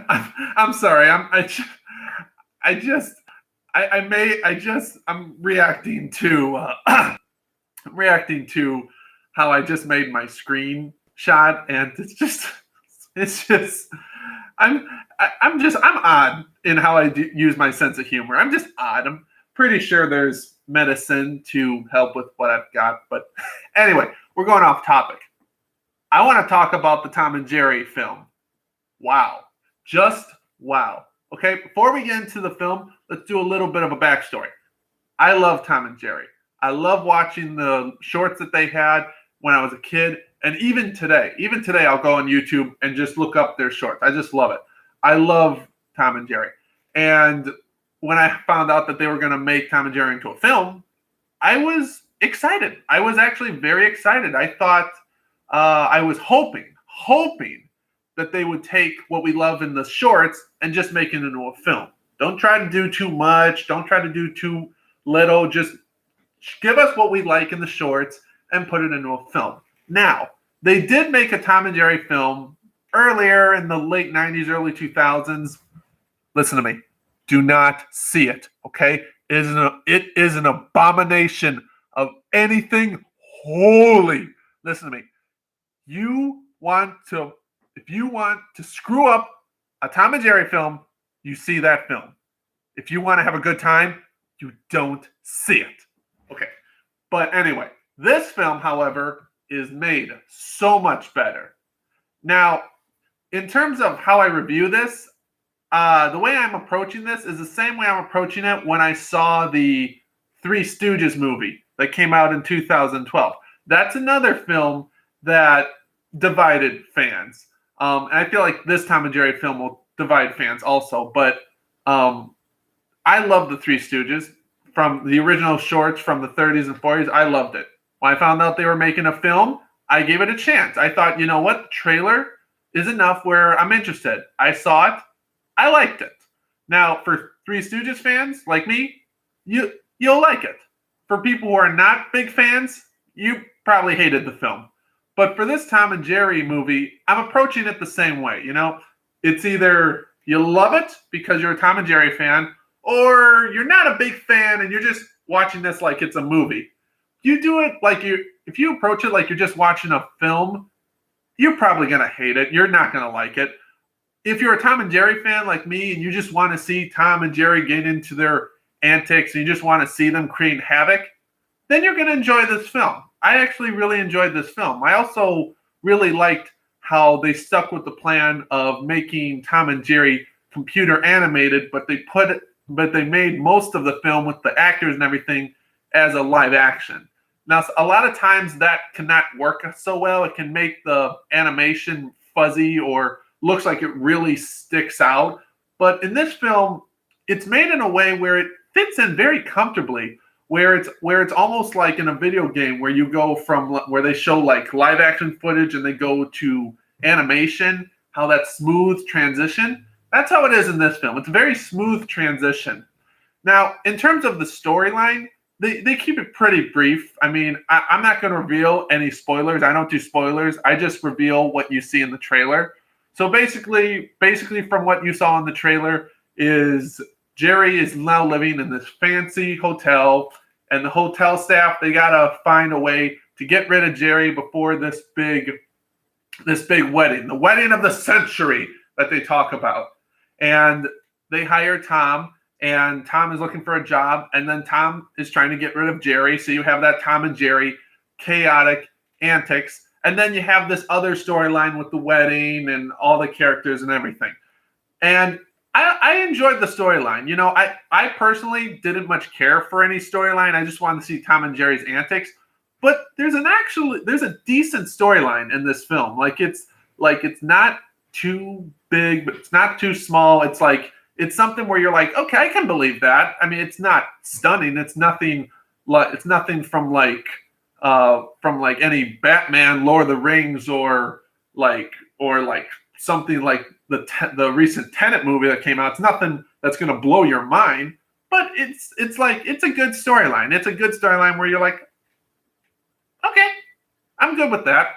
I'm sorry. I just I'm reacting to reacting to how I just made my screen shot, and it's just I'm I'm odd in how I use my sense of humor. I'm just odd. I'm pretty sure there's medicine to help with what I've got, but anyway, we're going off topic. I want to talk about the Tom and Jerry film. Wow. Just wow. Okay, before we get into the film, let's do a little bit of a backstory. I love Tom and Jerry. I love watching the shorts that they had when I was a kid. And even today, I'll go on YouTube and just look up their shorts. I just love it. I love Tom and Jerry. And when I found out that they were going to make Tom and Jerry into a film, I was excited. I was actually very excited. I thought, I was hoping that they would take what we love in the shorts and just make it into a film. Don't try to do too much. Don't try to do too little. Just give us what we like in the shorts and put it into a film. Now, they did make a Tom and Jerry film earlier in the late 90s, early 2000s. Listen to me. Do not see it, okay? It is an abomination of anything holy. Listen to me. If you want to screw up a Tom and Jerry film, you see that film. If you want to have a good time, you don't see it. Okay. But anyway, this film, however, is made so much better. Now, in terms of how I review this, the way I'm approaching this is the same way I'm approaching it when I saw the Three Stooges movie that came out in 2012. That's another film that divided fans. And I feel like this Tom and Jerry film will divide fans also. But I love the Three Stooges. From the original shorts from the 30s and 40s, I loved it. When I found out they were making a film, I gave it a chance. I thought, you know what? The trailer is enough where I'm interested. I saw it. I liked it. Now, for Three Stooges fans like me, you'll like it. For people who are not big fans, you probably hated the film. But for this Tom and Jerry movie, I'm approaching it the same way. You know, it's either you love it because you're a Tom and Jerry fan, or you're not a big fan and you're just watching this like it's a movie. You do it like if you approach it like you're just watching a film, you're probably going to hate it. You're not going to like it. If you're a Tom and Jerry fan like me and you just want to see Tom and Jerry get into their antics and you just want to see them create havoc, then you're going to enjoy this film. I actually really enjoyed this film. I also really liked how they stuck with the plan of making Tom and Jerry computer animated, but they made most of the film with the actors and everything as a live action. Now, a lot of times that cannot work so well. It can make the animation fuzzy or looks like it really sticks out. But in this film, it's made in a way where it fits in very comfortably, where it's almost like in a video game where you go from where they show like live action footage and they go to animation, how that smooth transition. That's how it is in this film. It's a very smooth transition. Now, in terms of the storyline, they keep it pretty brief. I mean, I'm not going to reveal any spoilers. I don't do spoilers. I just reveal what you see in the trailer. So basically from what you saw in the trailer is Jerry is now living in this fancy hotel, and the hotel staff, they got to find a way to get rid of Jerry before this big wedding, the wedding of the century that they talk about. And they hire Tom, and Tom is looking for a job, and then Tom is trying to get rid of Jerry. So you have that Tom and Jerry chaotic antics, and then you have this other storyline with the wedding and all the characters and everything. And I enjoyed the storyline. You know, I personally didn't much care for any storyline. I just wanted to see Tom and Jerry's antics. But there's a decent storyline in this film. It's not too big, but it's not too small. It's something where you're like, okay, I can believe that. I mean, it's not stunning. It's nothing from any Batman, Lord of the Rings, or something like the recent Tenet movie that came out. It's nothing that's going to blow your mind, but it's a good storyline. It's a good storyline where you're like, okay, I'm good with that.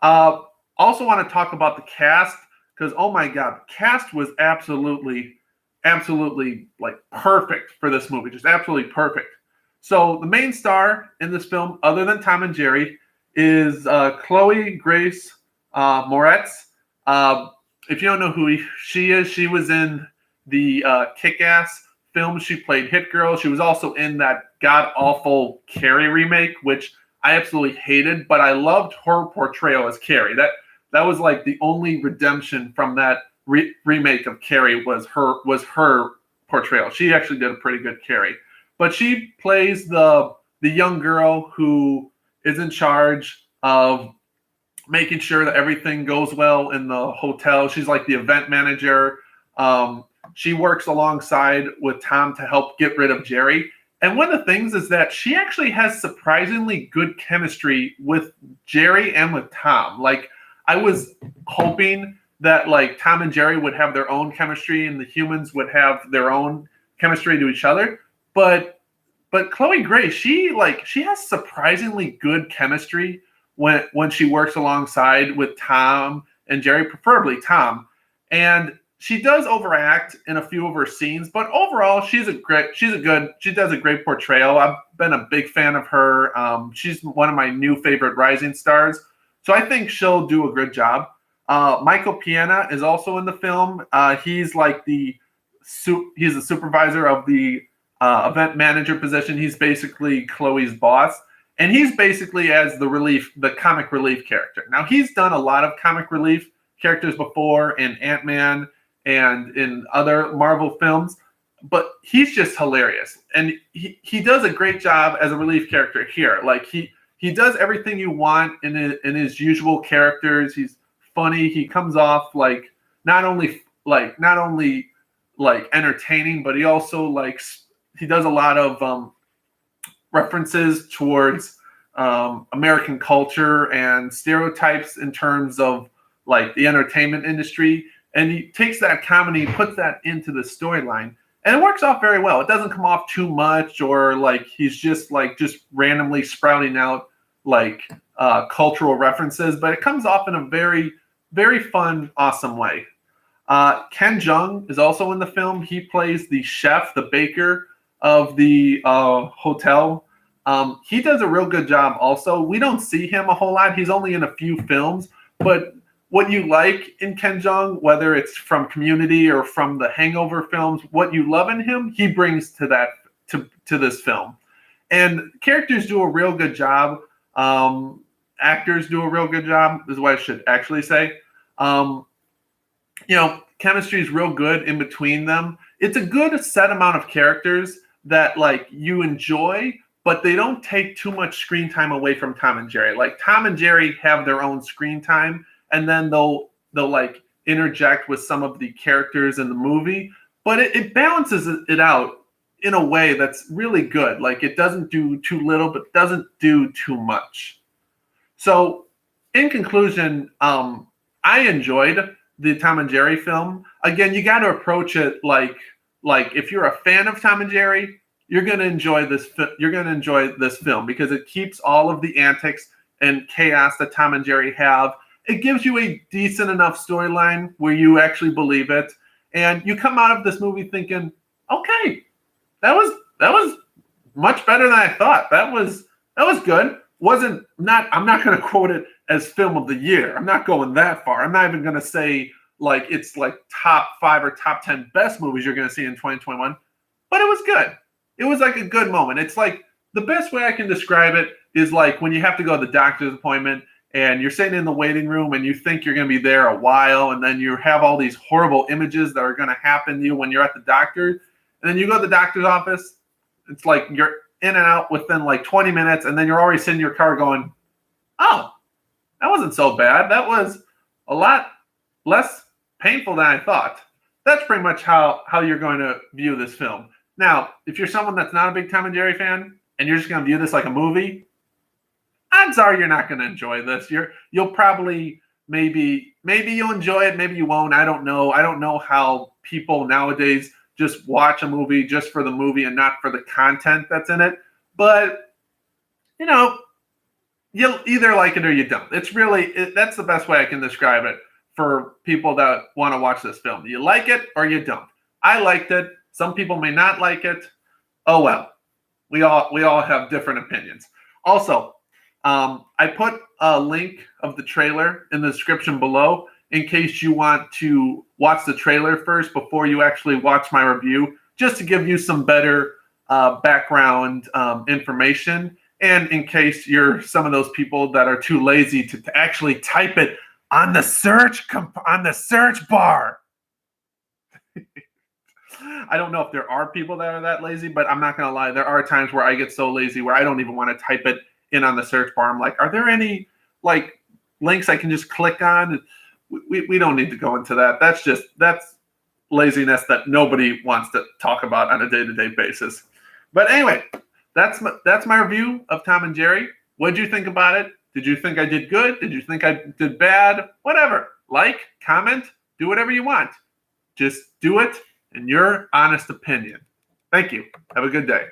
Also want to talk about the cast. because oh my god, the cast was absolutely like perfect for this movie, just absolutely perfect. So the main star in this film, other than Tom and Jerry, is Chloe Grace Moretz. Uh, if you don't know who she is, she was in the Kick-Ass film. She played Hit Girl. She was also in that god-awful Carrie remake, which I absolutely hated, but I loved her portrayal as Carrie. That was like the only redemption from that remake of Carrie was her portrayal. She actually did a pretty good Carrie. But she plays the young girl who is in charge of making sure that everything goes well in the hotel. She's like the event manager. She works alongside with Tom to help get rid of Jerry. And one of the things is that she actually has surprisingly good chemistry with Jerry and with Tom. Like, I was hoping that like Tom and Jerry would have their own chemistry and the humans would have their own chemistry to each other. But Chloe Grace, she has surprisingly good chemistry when she works alongside with Tom and Jerry, preferably Tom. And she does overact in a few of her scenes, but overall she does a great portrayal. I've been a big fan of her. She's one of my new favorite rising stars. So I think she'll do a good job. Michael Piena is also in the film. He's like he's the supervisor of the event manager position. He's basically Chloe's boss. And he's basically as the comic relief character. Now, he's done a lot of comic relief characters before in Ant-Man and in other Marvel films, but he's just hilarious. And he does a great job as a relief character here. Like, he does everything you want in his usual characters. He's funny. He comes off like not only entertaining, but he also he does a lot of references towards American culture and stereotypes in terms of like the entertainment industry. And he takes that comedy, puts that into the storyline, and it works off very well. It doesn't come off too much or like he's just randomly sprouting out cultural references, but it comes off in a very, very fun, awesome way. Ken Jeong is also in the film. He plays the chef, the baker of the hotel. He does a real good job also. We don't see him a whole lot. He's only in a few films, but what you like in Ken Jeong, whether it's from Community or from the Hangover films, what you love in him, he brings to this film. And characters do a real good job. Actors do a real good job, is what I should actually say. Chemistry is real good in between them. It's a good set amount of characters that you enjoy, but they don't take too much screen time away from Tom and Jerry. Like, Tom and Jerry have their own screen time, and then they'll interject with some of the characters in the movie, but it balances it out in a way that's really good. Like, it doesn't do too little, but doesn't do too much. So, in conclusion, I enjoyed the Tom and Jerry film. Again, you got to approach it like if you're a fan of Tom and Jerry, you're going to enjoy this. You're going to enjoy this film because it keeps all of the antics and chaos that Tom and Jerry have. It gives you a decent enough storyline where you actually believe it, and you come out of this movie thinking, "Okay, that was much better than I thought. That was good." I'm not going to quote it as film of the year. I'm not going that far. I'm not even going to say it's top 5 or top 10 best movies you're going to see in 2021, but it was good. It was a good moment. It's the best way I can describe it is when you have to go to the doctor's appointment and you're sitting in the waiting room and you think you're going to be there a while, and then you have all these horrible images that are going to happen to you when you're at the doctor, and then you go to the doctor's office. It's you're in and out within 20 minutes, and then you're already sitting in your car going, "Oh, that wasn't so bad. That was a lot less painful than I thought." That's pretty much how you're going to view this film. Now, if you're someone that's not a big Tom and Jerry fan and you're just going to view this like a movie, odds are you're not going to enjoy this. You'll probably maybe you'll enjoy it, maybe you won't. I don't know. I don't know how people nowadays just watch a movie just for the movie and not for the content that's in it. But you'll either like it or you don't. It's really that's the best way I can describe it. for people that want to watch this film. You like it or you don't. I liked it. Some people may not like it. Oh well. We all have different opinions. Also, I put a link of the trailer in the description below in case you want to watch the trailer first before you actually watch my review, just to give you some better background information, and in case you're some of those people that are too lazy to actually type it on the search bar. I don't know if there are people that are that lazy, but I'm not going to lie. There are times where I get so lazy where I don't even want to type it in on the search bar. I'm like, are there any like links I can just click on? We don't need to go into that. That's laziness that nobody wants to talk about on a day-to-day basis. But anyway, that's my review of Tom and Jerry. What did you think about it? Did you think I did good? Did you think I did bad? Whatever. Like, comment, do whatever you want. Just do it in your honest opinion. Thank you. Have a good day.